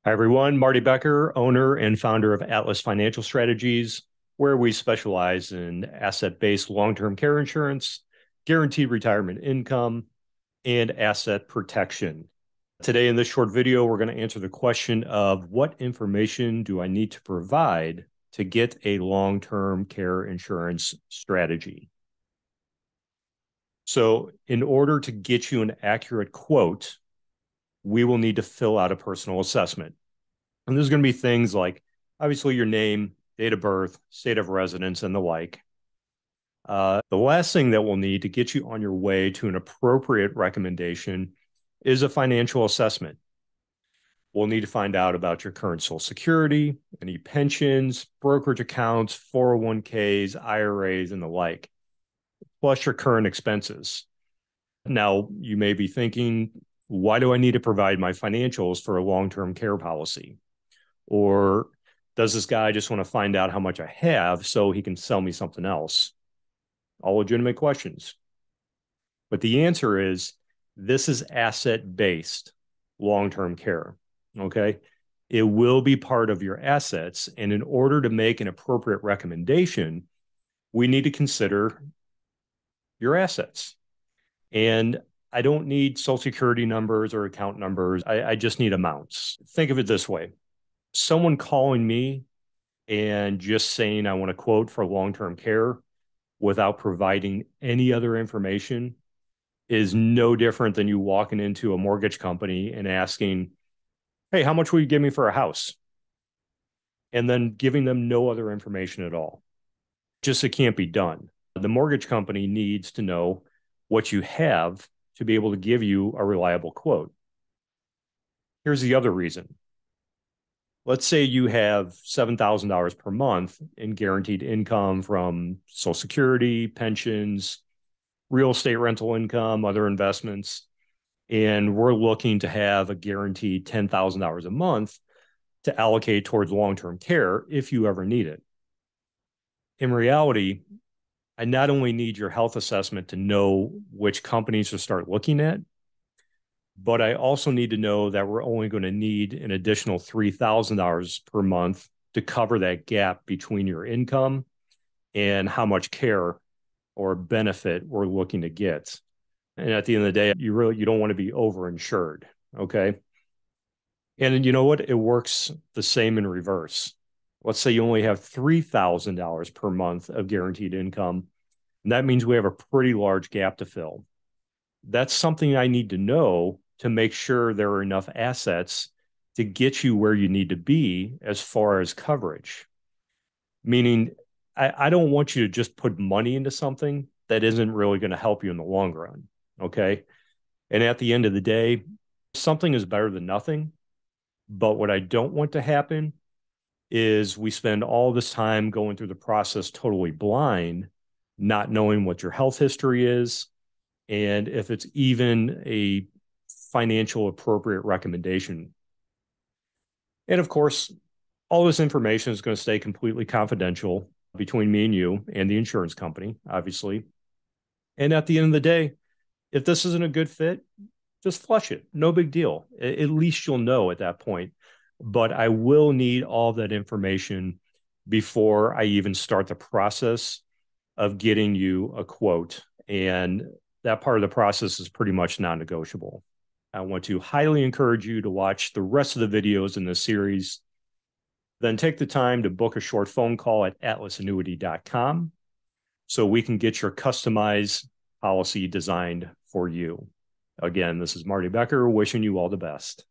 Hi, everyone. Marty Becker, owner and founder of Atlas Financial Strategies, where we specialize in asset-based long-term care insurance, guaranteed retirement income, and asset protection. Today, in this short video, we're going to answer the question of what information do I need to provide to get a long-term care insurance strategy? So, in order to get you an accurate quote, we will need to fill out a personal assessment. And there's going to be things like, obviously, your name, date of birth, state of residence, and the like. The last thing that we'll need to get you on your way to an appropriate recommendation is a financial assessment. We'll need to find out about your current Social Security, any pensions, brokerage accounts, 401ks, IRAs, and the like, plus your current expenses. Now, you may be thinking, why do I need to provide my financials for a long-term care policy? Or does this guy just want to find out how much I have so he can sell me something else? All legitimate questions. But the answer is this is asset-based long-term care, okay? It will be part of your assets. And in order to make an appropriate recommendation, we need to consider your assets. And I don't need Social Security numbers or account numbers. I just need amounts. Think of it this way. Someone calling me and just saying I want to quote for long-term care without providing any other information is no different than you walking into a mortgage company and asking, hey, how much will you give me for a house? And then giving them no other information at all. Just it can't be done. The mortgage company needs to know what you have to be able to give you a reliable quote. Here's the other reason. Let's say you have $7,000 per month in guaranteed income from Social Security, pensions, real estate rental income, other investments, and we're looking to have a guaranteed $10,000 a month to allocate towards long-term care if you ever need it. In reality, I not only need your health assessment to know which companies to start looking at, but I also need to know that we're only going to need an additional $3,000 per month to cover that gap between your income and how much care or benefit we're looking to get. And at the end of the day, you don't want to be overinsured, okay? And you know what? It works the same in reverse. Let's say you only have $3,000 per month of guaranteed income, and that means we have a pretty large gap to fill. That's something I need to know to make sure there are enough assets to get you where you need to be as far as coverage. Meaning, I don't want you to just put money into something that isn't really going to help you in the long run. Okay. And at the end of the day, something is better than nothing. But what I don't want to happen is we spend all this time going through the process totally blind, not knowing what your health history is, and if it's even a financial appropriate recommendation. And of course, all this information is going to stay completely confidential between me and you and the insurance company, obviously. And at the end of the day, if this isn't a good fit, just flush it. No big deal. At least you'll know at that point. But I will need all that information before I even start the process of getting you a quote. And that part of the process is pretty much non-negotiable. I want to highly encourage you to watch the rest of the videos in this series. Then take the time to book a short phone call at atlasannuity.com so we can get your customized policy designed for you. Again, this is Marty Becker wishing you all the best.